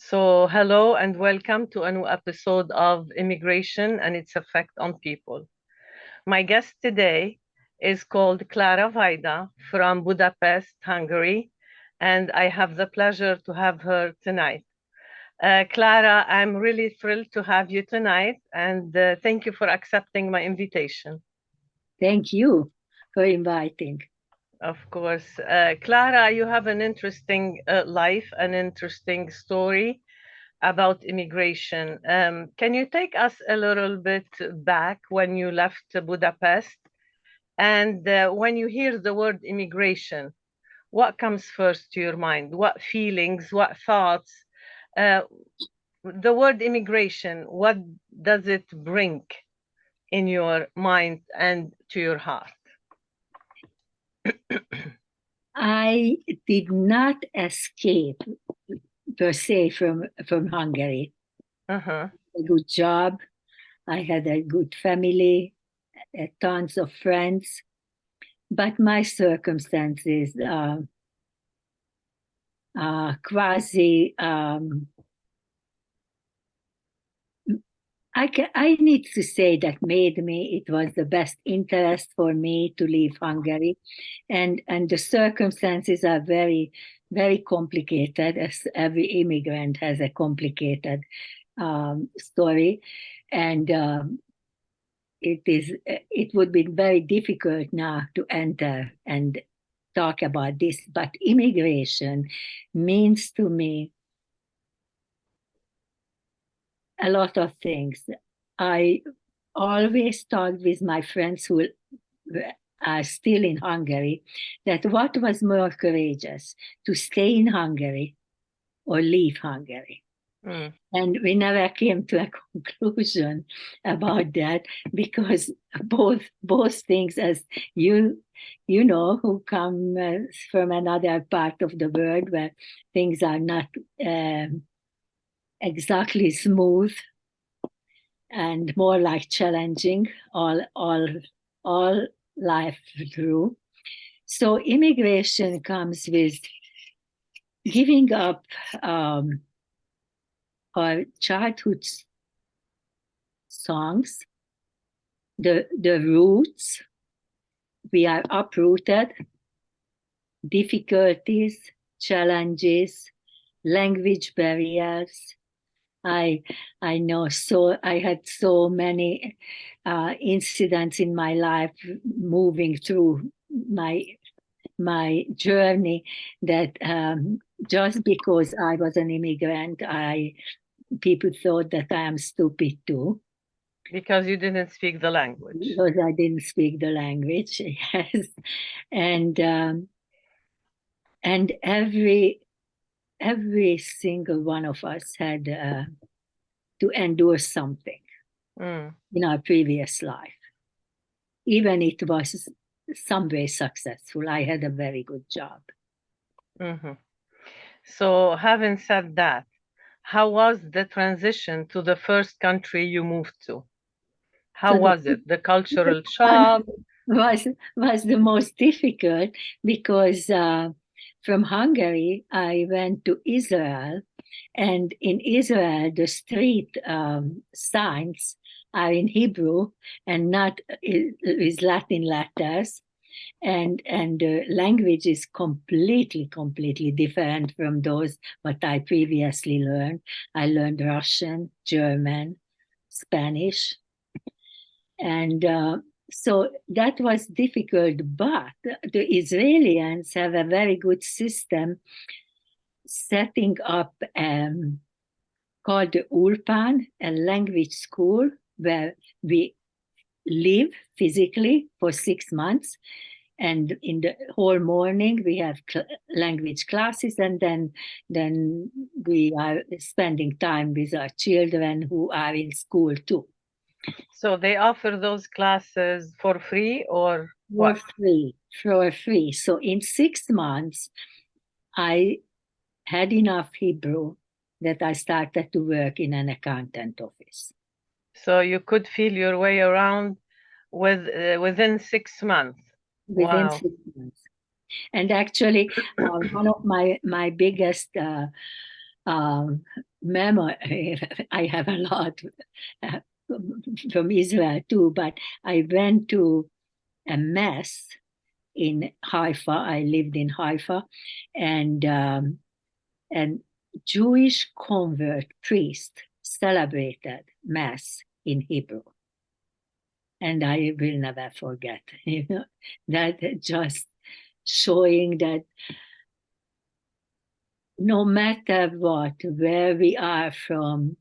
So, hello and welcome to a new episode of Immigration and its Effect on People. My guest today is called Klara Vajda from Budapest, Hungary, and I have the pleasure to have her tonight. Klara, I'm really thrilled to have you tonight, and thank you for accepting my invitation. Thank you for inviting. Of course. Klara, you have an interesting life, an interesting story about immigration. Can you take us a little bit back when you left Budapest? And when you hear the word immigration, what comes first to your mind? What feelings, what thoughts? Uh, the word immigration, what does it bring in your mind and to your heart? I did not escape per se from Hungary. Uh-huh. A good job. I had a good family, tons of friends, but my circumstances quasi. I need to say that made me. It was the best interest for me to leave Hungary, and the circumstances are very complicated. As every immigrant has a complicated story, and it would be very difficult now to enter and talk about this. But immigration means to me a lot of things. I always talked with my friends who are still in Hungary that what was more courageous, to stay in Hungary or leave Hungary. Mm. And we never came to a conclusion about that because both things, as you know, who come from another part of the world where things are not exactly smooth and more like challenging all life through. So immigration comes with giving up our childhood songs, the roots. We are uprooted, difficulties, challenges, language barriers. I know, so I had so many incidents in my life moving through my journey that just because I was an immigrant, people thought that I am stupid too. Because you didn't speak the language. Because I didn't speak the language, yes, and every single one of us had to endure something in our previous life. Even it was some way successful. I had a very good job. Mm-hmm. So, having said that, how was the transition to the first country you moved to? How So was it? The cultural one shock? was the most difficult because from Hungary I went to Israel, and in Israel the street signs are in Hebrew and not with Latin letters, and the language is completely different from those what I previously learned. I learned Russian, German, Spanish, and so that was difficult, but the Israelis have a very good system setting up called the Ulpan, a language school where we live physically for 6 months. And in the whole morning, we have language classes, and then we are spending time with our children who are in school too. So they offer those classes for free or what? For free. So in 6 months, I had enough Hebrew that I started to work in an accountant office. So you could feel your way around within 6 months. Within Wow. 6 months. And actually, one of my biggest memory. I have a lot uh, from Israel too, but I went to a mass in Haifa. I lived in Haifa, and Jewish convert priest celebrated mass in Hebrew, and I will never forget. That just showing that no matter what, where we are from,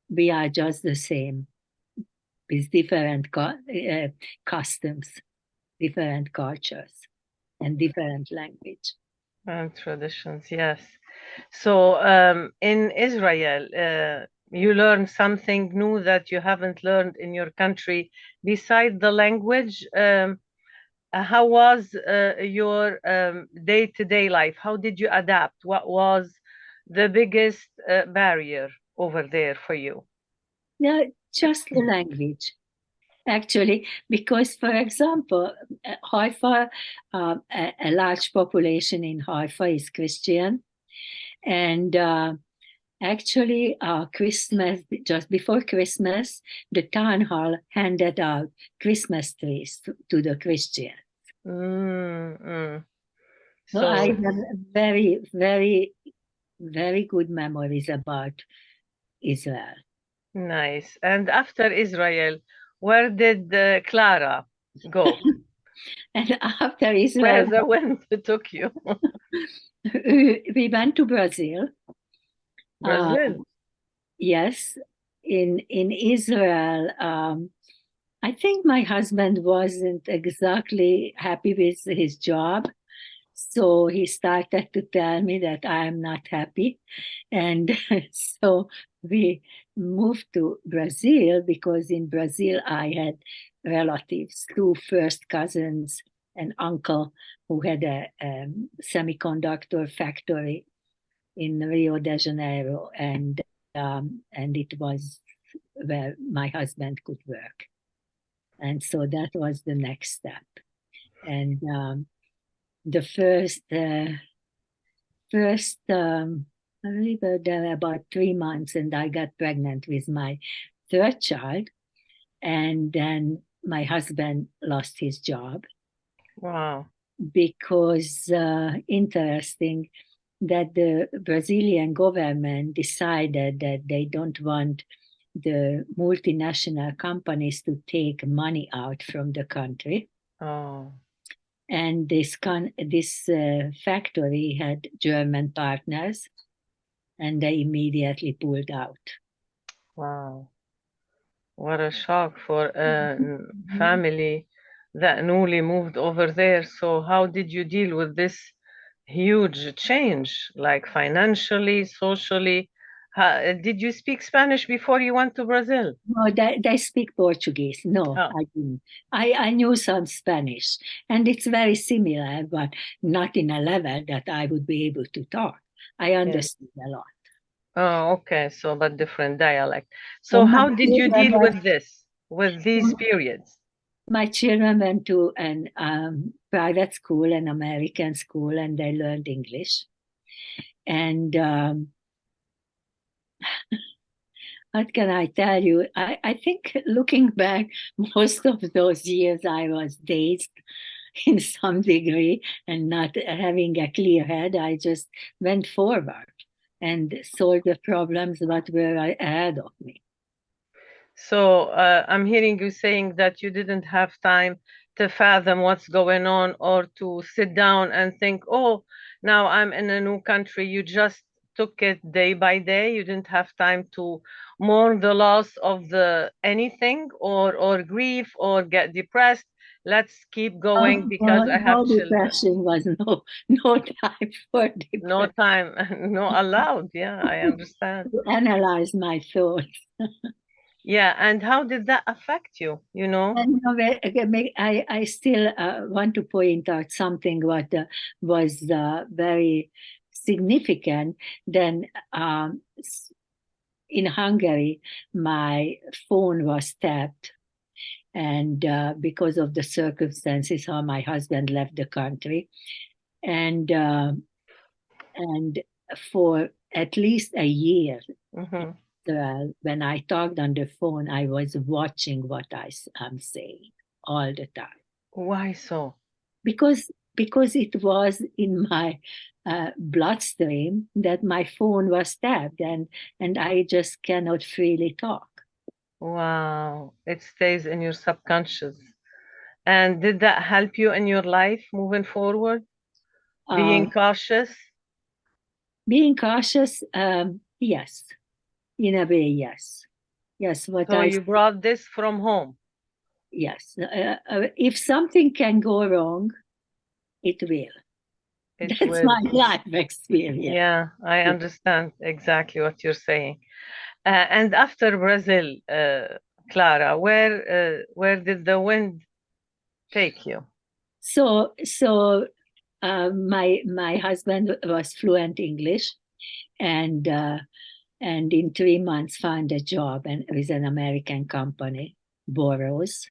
we are just the same with different customs, different cultures, and different language. And traditions, yes. So in Israel, you learn something new that you haven't learned in your country beside the language. How was your day-to-day life? How did you adapt? What was the biggest barrier over there for you? No, just the language, actually, because, for example, Haifa, a large population in Haifa is Christian, and actually, Christmas, just before Christmas, the town hall handed out Christmas trees to the Christians. Mm-mm. So I So have very, very, very good memories about Israel. nice. And after Israel, where did Clara go? And after Where Israel, the wind took you? we went to Brazil. Uh, Brazil. yes, in Israel, I think my husband wasn't exactly happy with his job. So he started to tell me that I am not happy. And so we moved to Brazil because in Brazil I had relatives, two first cousins, an uncle who had a semiconductor factory in Rio de Janeiro, and it was where my husband could work. And so that was the next step. And the first we were there about 3 months, and I got pregnant with my third child, and then my husband lost his job Wow. because interesting that the Brazilian government decided that they don't want the multinational companies to take money out from the country. Oh, And this factory had German partners, and they immediately pulled out. wow. What a shock for a Mhm. family that newly moved over there. So, how did you deal with this huge change, like financially, socially? Did you speak Spanish before you went to Brazil? No, they speak Portuguese. No, Oh, I didn't. I knew some Spanish, and it's very similar, but not in a level that I would be able to talk. I yeah. understood a lot. Oh, okay. So, but different dialect. So, And how did you deal with this, with these periods? my children went to an private school, an American school, and they learned English. And what can I tell you? I think looking back, most of those years I was dazed in some degree and not having a clear head. I just went forward and solved the problems that were ahead of me. So I'm hearing you saying that you didn't have time to fathom what's going on or to sit down and think, oh, now I'm in a new country. You just took it day by day. You didn't have time to mourn the loss of the anything or grieve or get depressed. Let's keep going Oh, because no, I have no children. depression was no time for No depression time, no allowed. Yeah, I understand. to analyze my thoughts. Yeah, and how did that affect you? You know? And I still want to point out something what was very significant. Then in Hungary, my phone was tapped, and because of the circumstances, how my husband left the country, and and for at least a year. Hmm. When I talked on the phone, I was watching what am saying all the time Why so? because it was in my bloodstream that my phone was tapped, and I just cannot freely talk. Wow, it stays in your subconscious. And did that help you in your life moving forward? Uh, Being cautious? Being cautious, yes, in a way, yes, yes. What So I you brought this from home. Yes, if something can go wrong, it will. It That's will. my life experience. Yeah, I understand exactly what you're saying. And after Brazil, Clara, where did the wind take you? So my husband was fluent English, and in 3 months found a job and with an American company, Boros,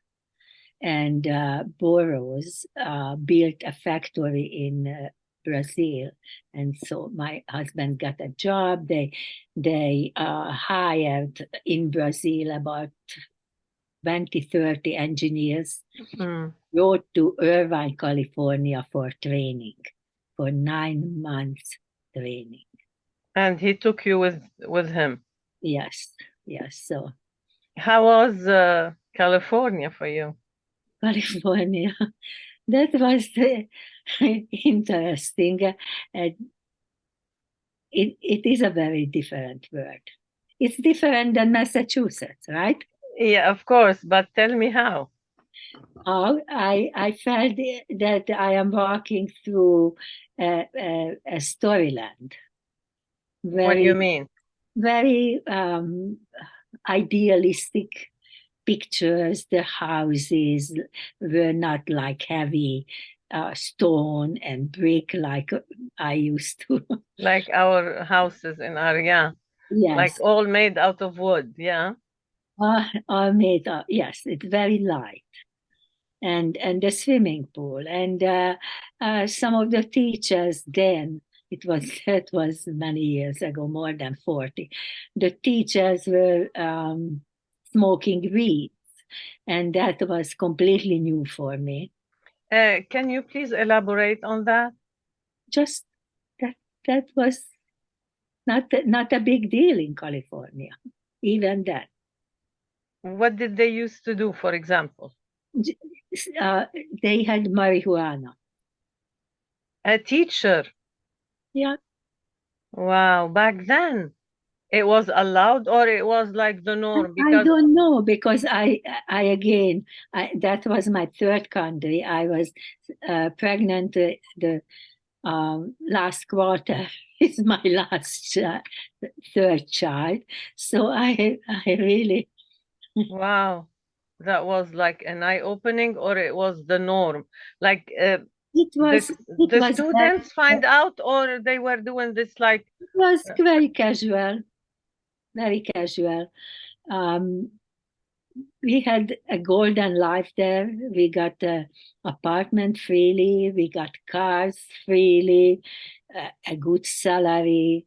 and Boros built a factory in Brazil, and so my husband got a job. They hired in Brazil about 20, 30 engineers, Mm. rode to Irvine, California for training, for 9 months training. And he took you with him. Yes, yes. So How was California for you? California, that was interesting. It is a very different world. It's different than Massachusetts, right? Yeah, of course, but tell me how. I felt that I am walking through a storyland, What do you very, mean? very idealistic pictures. The houses were not like heavy stone and brick like I used to. Like our houses in Arya, like Yes, all made out of wood, yeah? are made of, yes, it's very light. And the swimming pool. And some of the teachers then, it was many years ago, more than 40. The teachers were smoking weed, and that was completely new for me. Can you please elaborate on that? Just that that was not a big deal in California, even that. What did they used to do, for example? J- Uh, they had marijuana. A teacher. Yeah, Wow, back then it was allowed or it was like the norm I because don't know because I again, that was my third country. I was pregnant the last quarter is my third child. So I really, wow, that was like an eye-opening or it was the norm. Like it was it the was very, students find out or they were doing this like it was uh, very casual, very casual. Um, we had a golden life there. We got an apartment freely. We got cars freely, a good salary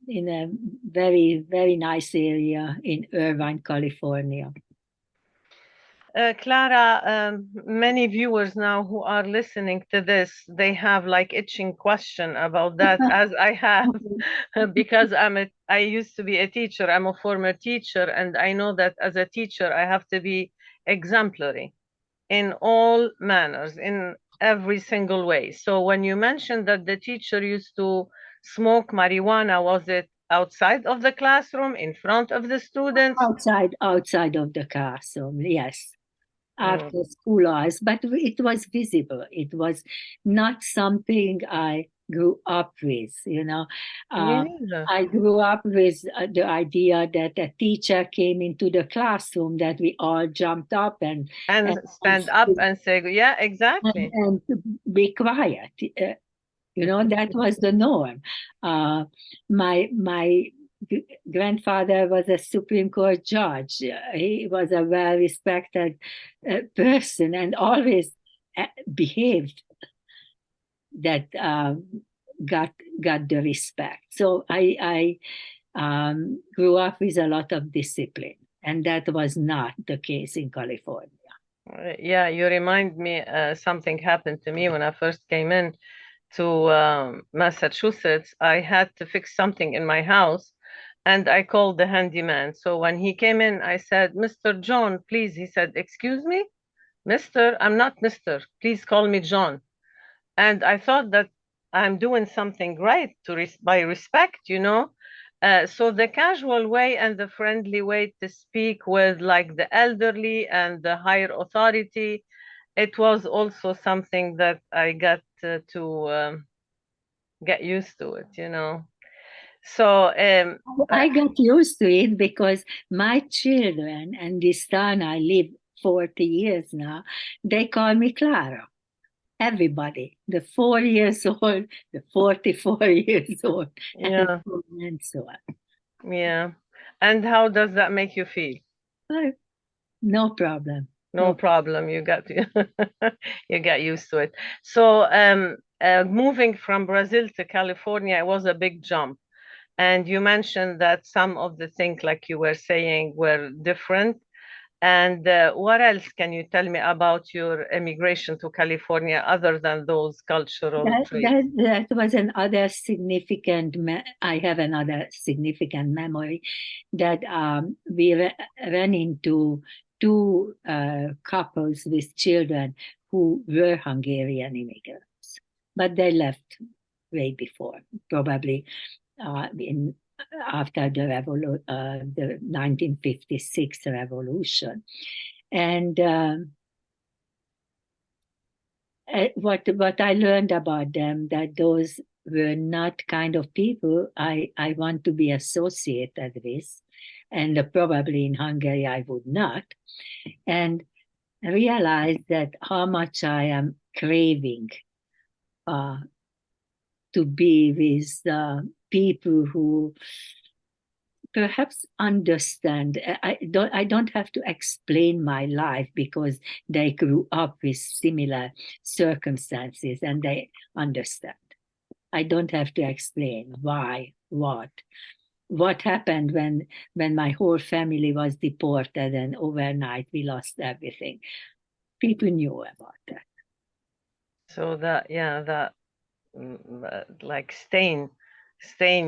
in a very, very nice area in Irvine, California. Clara, many viewers now who are listening to this, they have like itching question about that, as I have, because I used to be a teacher. I'm a former teacher, and I know that as a teacher, I have to be exemplary in all manners, in every single way. So when you mentioned that the teacher used to smoke marijuana, was it outside of the classroom, in front of the students? Outside of the classroom, yes, Mm, after school hours, but it was visible. It was not something I grew up with, you know. me Uh, neither. I grew up with the idea that a teacher came into the classroom, that we all jumped up and, And stand up and say, yeah, exactly. and be quiet. That was the norm. My grandfather was a Supreme Court judge. He was a well respected person and always behaved that got got the respect. So I grew up with a lot of discipline, and that was not the case in California. Yeah, you remind me, something happened to me when I first came in to Massachusetts. I had to fix something in my house and I called the handyman. So when he came in, I said, Mr. John, please. He said, excuse me, Mr. I'm not Mr. Please call me John. And I thought that I'm doing something right by respect, you know. So the casual way and the friendly way to speak with like the elderly and the higher authority, it was also something that I got to get used to it, you know. So I got used to it because my children, and this town I live 40 years now, they call me Klara. Everybody, the 4 years old, the 44 years old, yeah, and so on. yeah. And how does that make you feel? But no problem. No No. problem. You got you got used to it. So moving from Brazil to California, it was a big jump. And you mentioned that some of the things, like you were saying, were different. And what else can you tell me about your immigration to California other than those cultural traits? That was another significant. I have another significant memory that we ran into two couples with children who were Hungarian immigrants, but they left way before, probably in after the 1956 revolution, and. What I learned about them, that those were not kind of people I want to be associated with, and probably in Hungary I would not, and realized that how much I am craving uh, to be with people who perhaps understand. I don't have to explain my life because they grew up with similar circumstances and they understand. I don't have to explain why, what happened when my whole family was deported and overnight we lost everything. People knew about that. So that, yeah, that like stain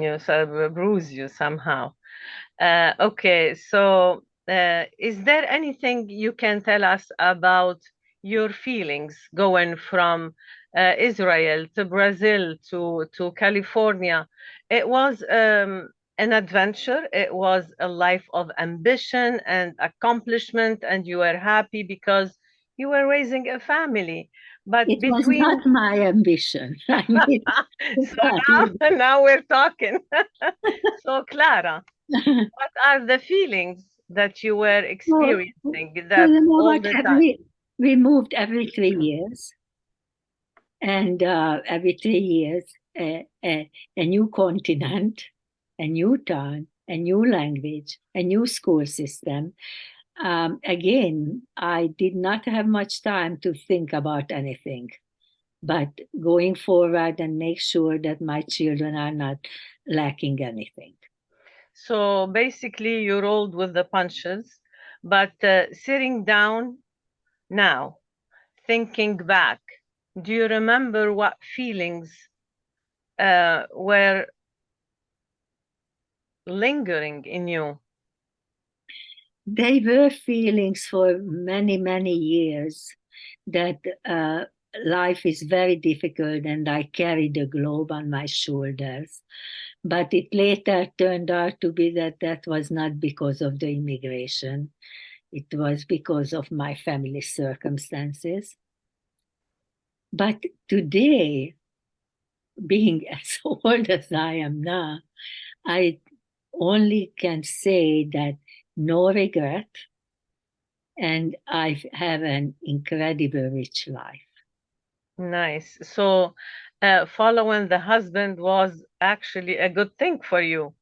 you, so bruise you somehow. Okay, so is there anything you can tell us about your feelings going from Israel to Brazil to California? It was an adventure. It was a life of ambition and accomplishment, and you were happy because you were raising a family. But It was between not my ambition. I mean, so now we're talking. So Clara, what are the feelings that you were so, experiencing so that you know all what? the time? We moved every 3 years, and every 3 years, a new continent, a new town, a new language, a new school system. Again, I did not have much time to think about anything, but going forward and make sure that my children are not lacking anything. So basically, you rolled with the punches, but sitting down now, thinking back, do you remember what feelings were lingering in you? They were feelings for many, many years that life is very difficult and I carry the globe on my shoulders. But it later turned out to be that that was not because of the immigration. It was because of my family circumstances. But today, being as old as I am now, I only can say that no regret, and I have an incredible rich life. Nice. So following the husband was actually a good thing for you.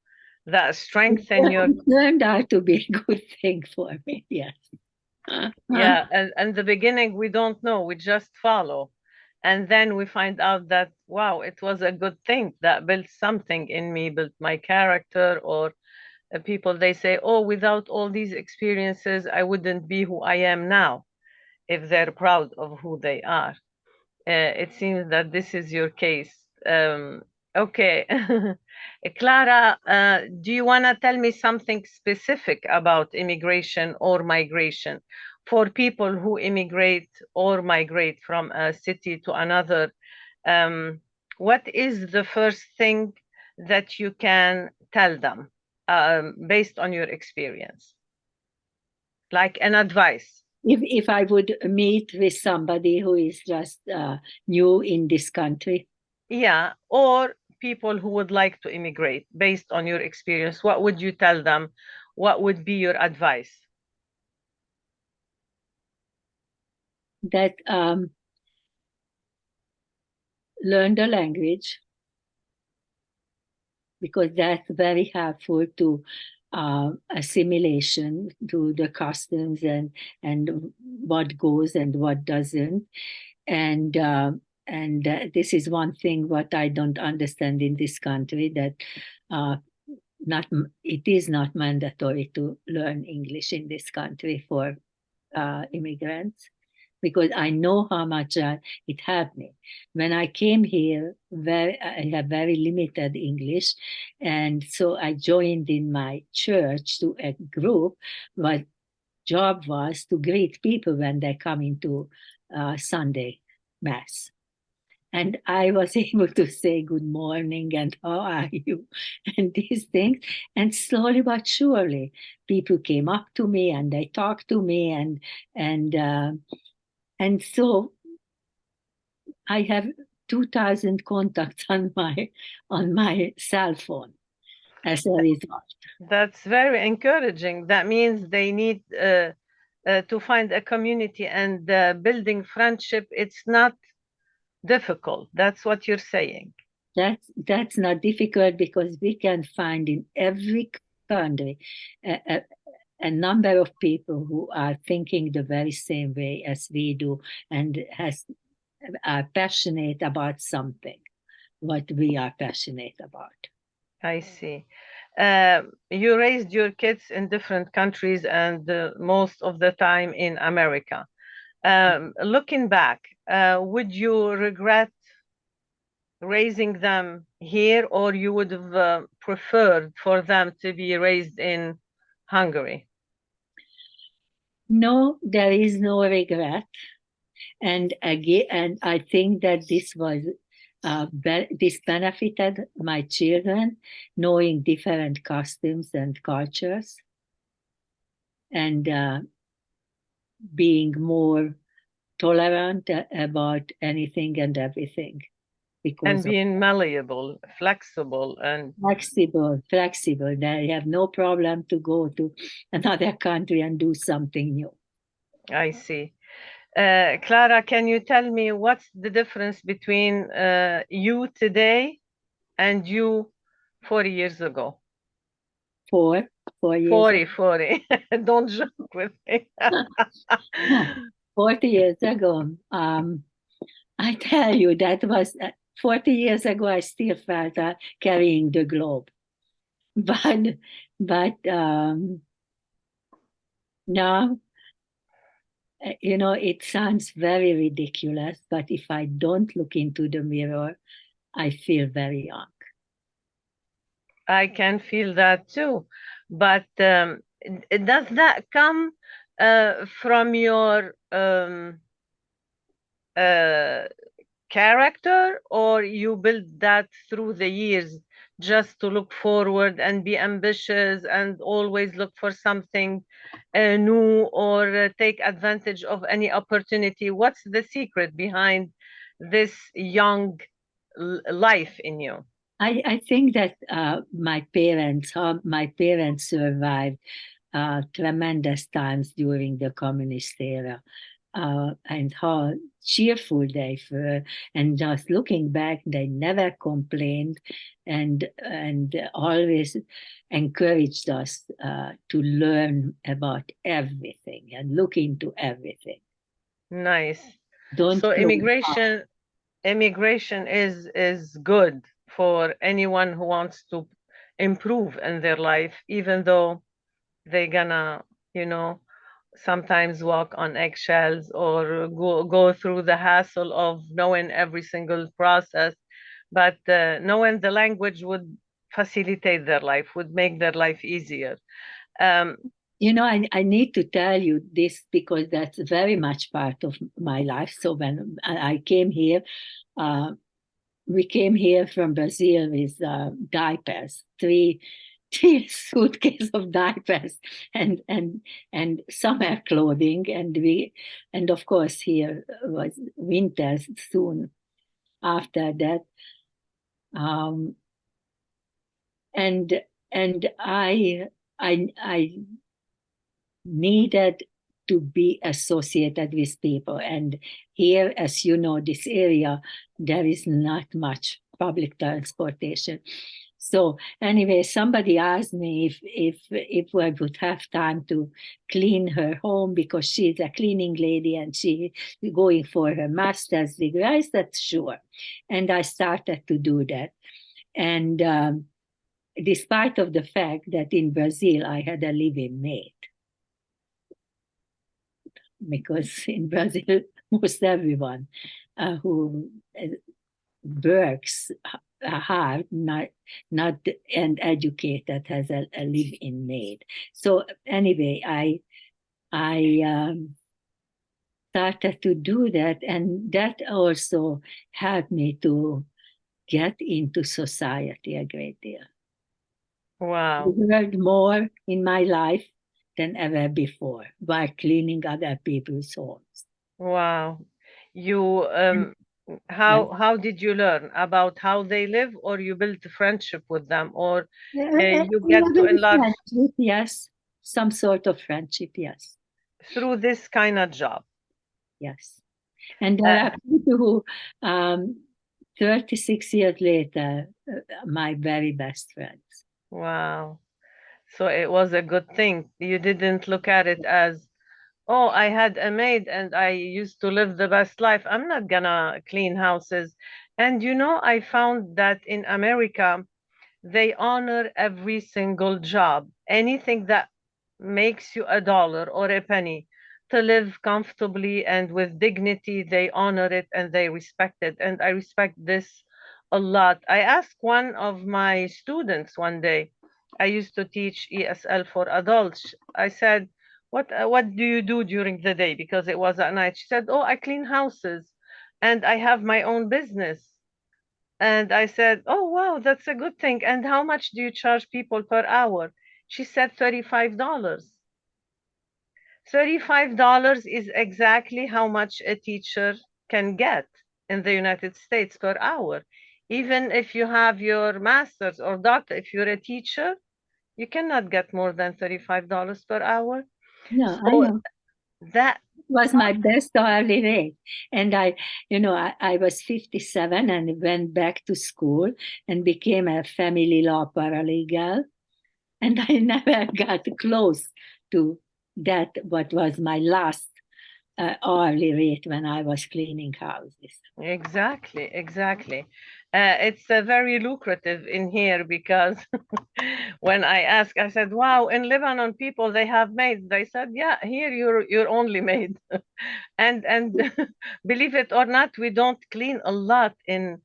That strengthened your, It turned out to be a good thing for me, yes. yeah, and the beginning we don't know, we just follow. And then we find out that, wow, it was a good thing that built something in me, built my character. Or people, they say, oh, without all these experiences, I wouldn't be who I am now, if they're proud of who they are. It seems that this is your case. Okay. Klara, do you want to tell me something specific about immigration or migration for people who immigrate or migrate from a city to another? Um, what is the first thing that you can tell them based on your experience, like an advice? If I would meet with somebody who is just new in this country, Yeah, or people who would like to immigrate based on your experience, what would you tell them? What would be your advice? that learn the language, because that's very helpful to assimilation to the customs and what goes and what doesn't. And this is one thing what I don't understand in this country, that uh, not it is not mandatory to learn English in this country for immigrants, because I know how much it helped me. When I came here, I have very limited English, and so I joined in my church to a group. What job was to greet people when they come into Sunday mass. And I was able to say good morning and how are you and these things. And slowly but surely, people came up to me and they talked to me, and so I have 2,000 contacts on my cell phone as a result. That's very encouraging. That means they need to find a community, and building friendship, it's not difficult. That's what you're saying. That's not difficult, because we can find in every country a, a, a number of people who are thinking the very same way as we do, and are passionate about something, what we are passionate about. I see. You raised your kids in different countries and most of the time in America. Looking back, would you regret raising them here, or you would have preferred for them to be raised in Hungary? No, there is no regret. And again, and I think that this benefited my children, knowing different customs and cultures, and being more tolerant about anything and everything, And because of being malleable, flexible, and flexible. They have no problem to go to another country and do something new. I see. Klara, can you tell me what's the difference between you today and you 40 years ago? Four, 4 years 40, 40. Don't joke with me. ago. 40 years ago. I tell you, that was 40 years ago. I still felt carrying the globe, but now, it sounds very ridiculous. But if I don't look into the mirror, I feel very young. I can feel that too. But does that come from your uh, character, or you build that through the years just to look forward and be ambitious and always look for something new, or take advantage of any opportunity? What's the secret behind this young life in you? I think that how my parents survived tremendous times during the communist era, and how cheerful they were. And just looking back, they never complained, and always encouraged us to learn about everything and look into everything. Nice. Don't So close up. immigration. immigration is good for anyone who wants to improve in their life, even though they're gonna, you know, sometimes walk on eggshells or go through the hassle of knowing every single process. But knowing the language would facilitate their life, would make their life easier. Um, I need to tell you this because that's very much part of my life. So when I came here, uh, we came here from Brazil with diapers, three suitcases of diapers and summer clothing, and of course here was winter soon after that, um, and and I needed to be associated with people. And here, as you know, this area, there is not much public transportation. So anyway, somebody asked me if I would have time to clean her home because she's a cleaning lady and she going for her master's degree. I said sure, and I started to do that. And despite of the fact that in Brazil I had a living maid, because in Brazil, most everyone who works hard, not and educated, has a live-in maid. So anyway, I started to do that, and that also helped me to get into society a great deal. I wow, learned more in my life than ever before by cleaning other people's homes. wow. You And, yeah. how did you learn about how they live, or you built a friendship with them, or you A get to little enlarge friendship, yes. Some sort of friendship, yes. through this kind of job? Yes. And there Uh, are people who, 36 years later, my very best friends. wow. So it was a good thing. You didn't look at it as, oh, I had a maid and I used to live the best life. I'm not gonna clean houses. And I found that in America, they honor every single job. Anything that makes you a dollar or a penny to live comfortably and with dignity, they honor it and they respect it. And I respect this a lot. I asked one of my students one day, I used to teach ESL for adults. I said, what do you do during the day? Because it was at night. She said, oh, I clean houses and I have my own business. And I said, oh, wow, that's a good thing. And how much do you charge people per hour? She said $35. $35 is exactly how much a teacher can get in the United States per hour. Even if you have your master's or doctor, if you're a teacher, you cannot get more than $35 per hour. Yeah, I So know. that, Was my best hourly rate. And I was 57 and went back to school and became a family law paralegal. And I never got close to that, what was my last hourly rate when I was cleaning houses. exactly, exactly. It's very lucrative in here because when I asked, I said, "Wow, in Lebanon, people they have maids." They said, "Yeah, here you're only maid." And believe it or not, we don't clean a lot in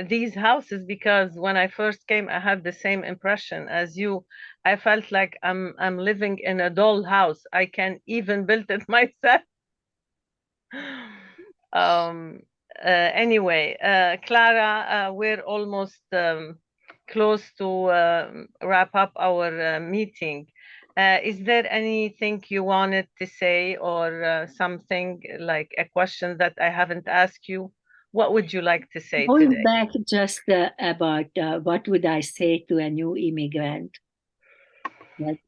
these houses because when I first came, I had the same impression as you. I felt like I'm living in a doll house. I can even build it myself. Um, anyway, Clara, we're almost close to wrap up our meeting. Is there anything you wanted to say or something like a question that I haven't asked you? What would you like to say Going today? back just about what would I say to a new immigrant, that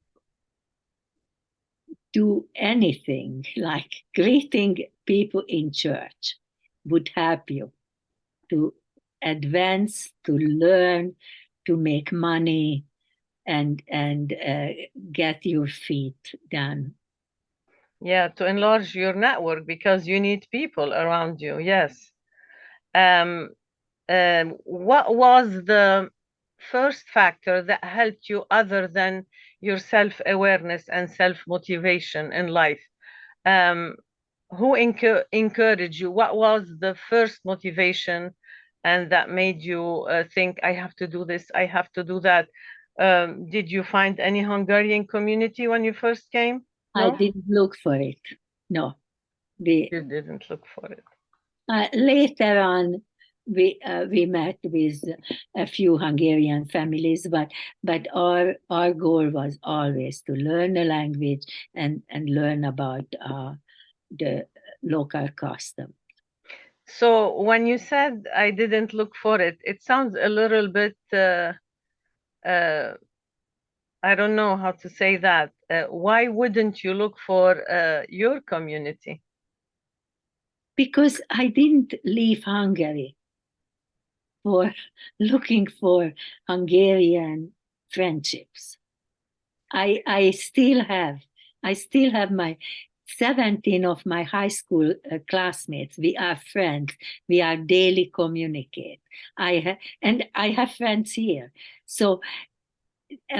do anything like greeting people in church would help you to advance, to learn, to make money, and get your feet done. Yeah, to enlarge your network because you need people around you. Yes. Um, what was the first factor that helped you other than your self-awareness and self-motivation in life? Um, who encouraged you? What was the first motivation and that made you think, I have to do this, I have to do that? Did you find any Hungarian community when you first came? I No? didn't look for it. No. We You didn't look for it. later on we met with a few Hungarian families, but our goal was always to learn the language and learn about the local custom. So when you said I didn't look for it, it sounds a little bit, uh, I don't know how to say that. Why wouldn't you look for your community? Because I didn't leave Hungary for looking for Hungarian friendships. I still have my 17 of my high school classmates. We are friends. We are daily communicate. And I have friends here. So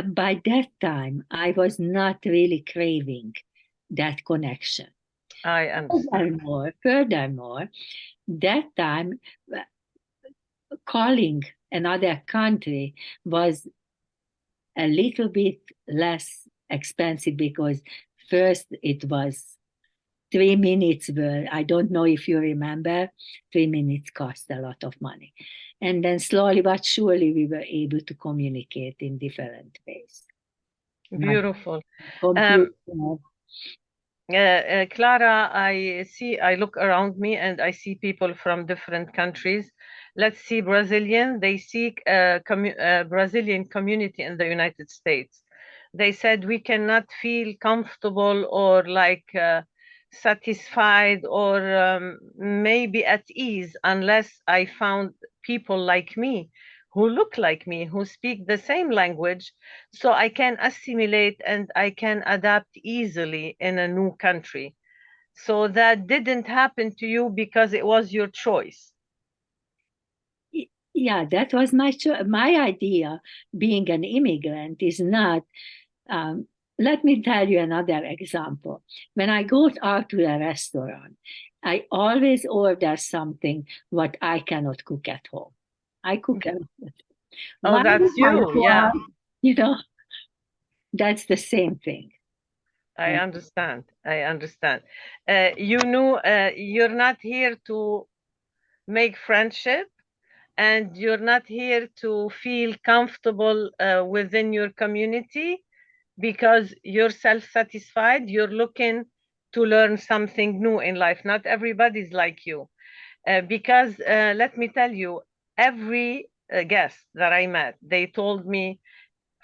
by that time, I was not really craving that connection. I understand. Furthermore, that time calling another country was a little bit less expensive because first it was 3 minutes were, I don't know if you remember, 3 minutes cost a lot of money. And then slowly but surely we were able to communicate in different ways. Not Beautiful. computer. Um, Clara, I look around me and I see people from different countries. Let's see Brazilian. They seek a Brazilian community in the United States. They said we cannot feel comfortable or like satisfied or maybe at ease unless I found people like me who look like me, who speak the same language, so I can assimilate and I can adapt easily in a new country. So that didn't happen to you because it was your choice. Yeah, that was my idea. Being an immigrant is not. Um, Let me tell you another example. When I go out to a restaurant, I always order something what I cannot cook at home. I cook at home. Oh, Why that's would I you. go Yeah, out? You know, that's the same thing. I understand. I understand. You're not here to make friendship and you're not here to feel comfortable within your community because you're self-satisfied, you're looking to learn something new in life. Not everybody's like you. Because let me tell you, every guest that I met, they told me,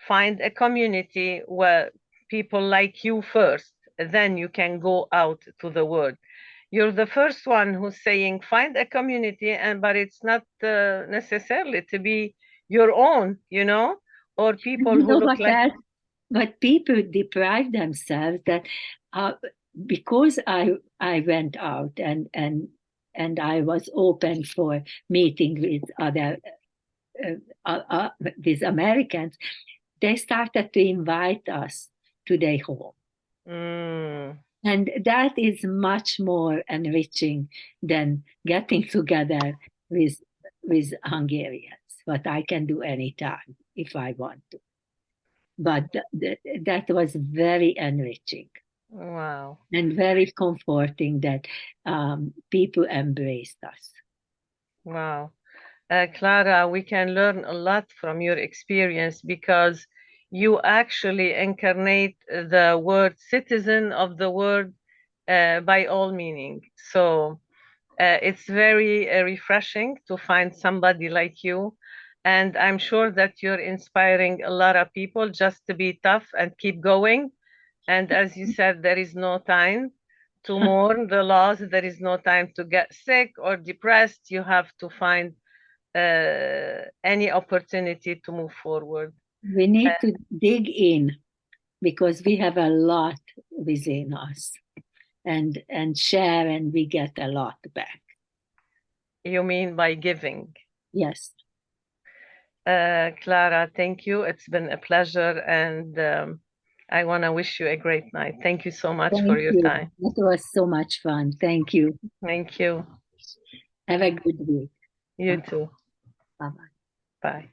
find a community where people like you first, then you can go out to the world. You're the first one who's saying find a community, and but it's not necessarily to be your own, or people You who know look what like. else? But people deprive themselves that uh, because I went out and I was open for meeting with other with Americans, they started to invite us to their home. Mm, And that is much more enriching than getting together with with Hungarians, what I can do anytime if I want to. But that was very enriching wow. and very comforting that people embraced us. Wow. Clara, we can learn a lot from your experience because you actually incarnate the word citizen of the world by all meaning. So it's very refreshing to find somebody like you. And I'm sure that you're inspiring a lot of people just to be tough and keep going. And as you said, there is no time to mourn the loss. There is no time to get sick or depressed. You have to find any opportunity to move forward. We need to dig in because we have a lot within us and share and we get a lot back. You mean by giving? Yes. Klara, thank you. It's been a pleasure, and I want to wish you a great night. Thank you so much for Thank your you. time. That was so much fun. Thank you. Thank you. Have a good week. You too. Bye bye. Bye.